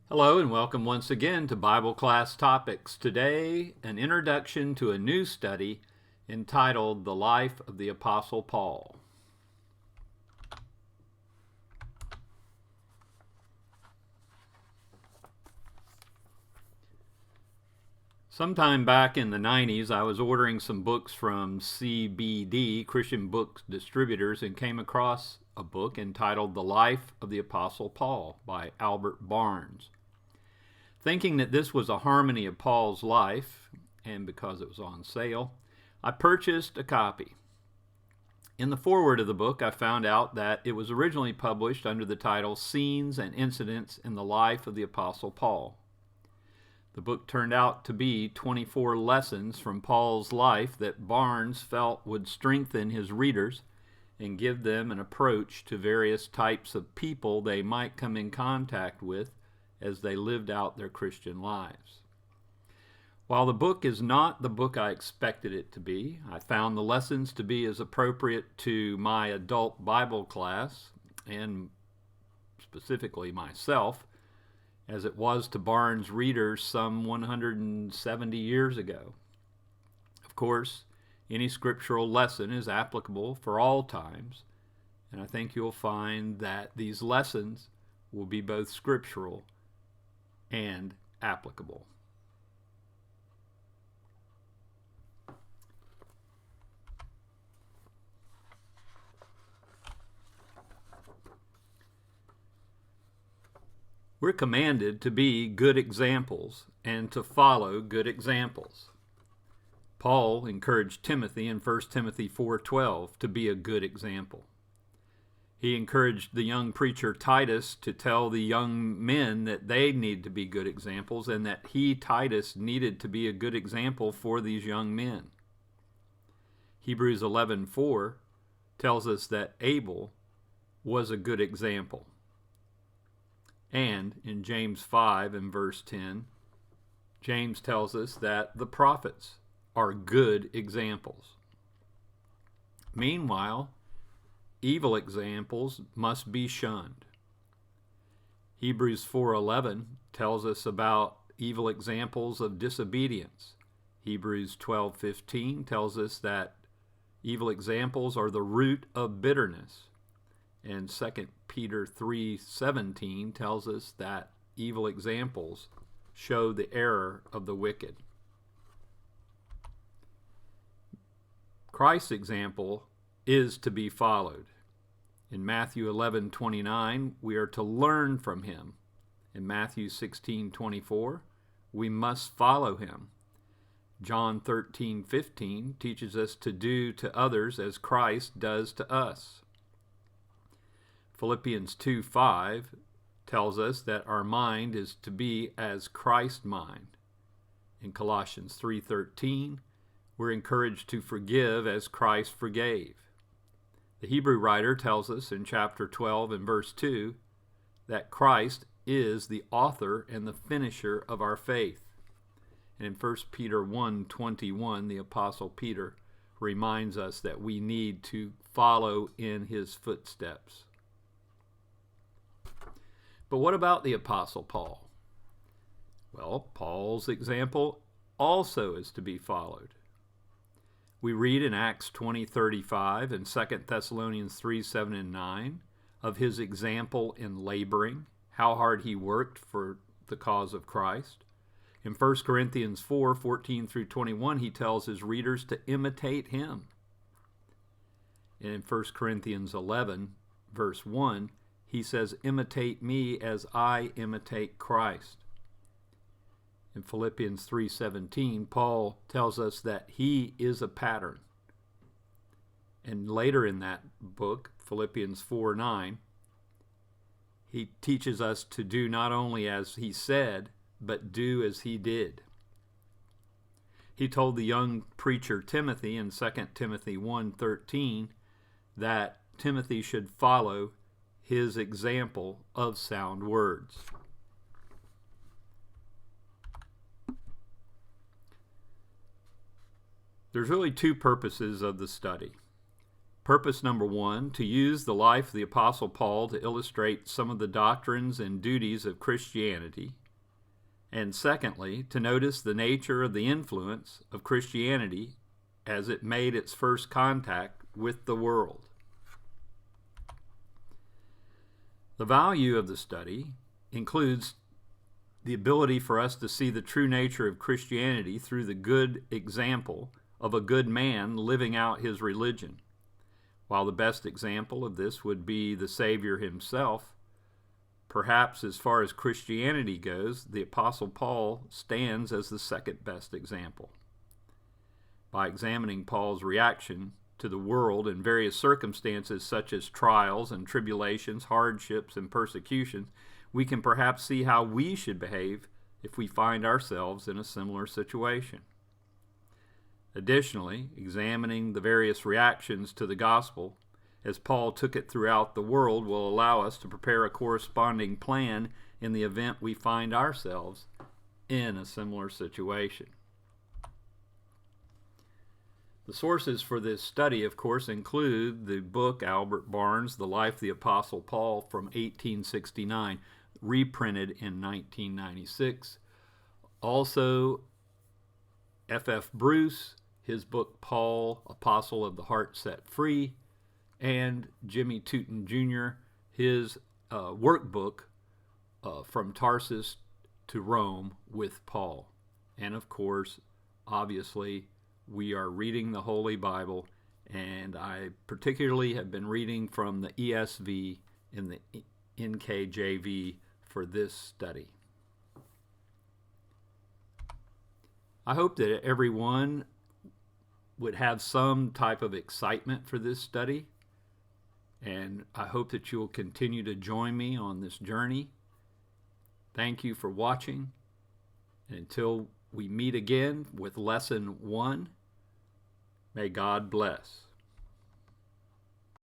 Hello and welcome once again to Bible Class Topics. Today, an introduction to a new study entitled The Life of the Apostle Paul. Sometime back in the 90s, I was ordering some books from CBD, Christian Books Distributors, and came across a book entitled The Life of the Apostle Paul by Albert Barnes. Thinking that this was a harmony of Paul's life, and because it was on sale, I purchased a copy. In the foreword of the book, I found out that it was originally published under the title Scenes and Incidents in the Life of the Apostle Paul. The book turned out to be 24 lessons from Paul's life that Barnes felt would strengthen his readers and give them an approach to various types of people they might come in contact with as they lived out their Christian lives. While the book is not the book I expected it to be, I found the lessons to be as appropriate to my adult Bible class, and specifically myself, as it was to Barnes' readers some 170 years ago. Of course, any scriptural lesson is applicable for all times, and I think you'll find that these lessons will be both scriptural and applicable. We're commanded to be good examples and to follow good examples. Paul encouraged Timothy in 1 Timothy 4:12 to be a good example. He encouraged the young preacher Titus to tell the young men that they need to be good examples and that he, Titus, needed to be a good example for these young men. Hebrews 11:4 tells us that Abel was a good example. And in James 5 and verse 10, James tells us that the prophets are good examples. Meanwhile, evil examples must be shunned. Hebrews 4:11 tells us about evil examples of disobedience. Hebrews 12:15 tells us that evil examples are the root of bitterness. And 2 Peter 3:17 tells us that evil examples show the error of the wicked. Christ's example is to be followed. In Matthew 11:29, we are to learn from him. In Matthew 16:24, we must follow him. John 13:15 teaches us to do to others as Christ does to us. Philippians 2:5 tells us that our mind is to be as Christ's mind. In Colossians 3:13, we're encouraged to forgive as Christ forgave. The Hebrew writer tells us in chapter 12 and verse 2 that Christ is the author and the finisher of our faith. And in 1 Peter 1:21, the Apostle Peter reminds us that we need to follow in his footsteps. But what about the Apostle Paul? Well, Paul's example also is to be followed. We read in Acts 20:35 and 2 Thessalonians 3:7 and 9 of his example in laboring, how hard he worked for the cause of Christ. In 1 Corinthians 4:14 through 21, he tells his readers to imitate him. And in 1 Corinthians 11, verse 1, he says, imitate me as I imitate Christ. In Philippians 3:17, Paul tells us that he is a pattern. And later in that book, Philippians 4:9, he teaches us to do not only as he said, but do as he did. He told the young preacher Timothy in 2 Timothy 1:13 that Timothy should follow his example of sound words. There's really two purposes of the study. Purpose number 1, to use the life of the Apostle Paul to illustrate some of the doctrines and duties of Christianity. And secondly, to notice the nature of the influence of Christianity as it made its first contact with the world. The value of the study includes the ability for us to see the true nature of Christianity through the good example of a good man living out his religion. While the best example of this would be the Savior himself, perhaps as far as Christianity goes, the Apostle Paul stands as the second best example. By examining Paul's reaction to the world in various circumstances such as trials and tribulations, hardships and persecutions, we can perhaps see how we should behave if we find ourselves in a similar situation. Additionally, examining the various reactions to the gospel as Paul took it throughout the world will allow us to prepare a corresponding plan in the event we find ourselves in a similar situation. The sources for this study, of course, include the book Albert Barnes' The Life of the Apostle Paul from 1869, reprinted in 1996. Also, F.F. Bruce, his book Paul, Apostle of the Heart Set Free, and Jimmy Tuten Jr., his workbook From Tarsus to Rome with Paul. And of course, obviously, we are reading the Holy Bible, and I particularly have been reading from the ESV and the NKJV for this study. I hope that everyone would have some type of excitement for this study, and I hope that you'll continue to join me on this journey. Thank you for watching. Until we meet again with Lesson 1, may God bless.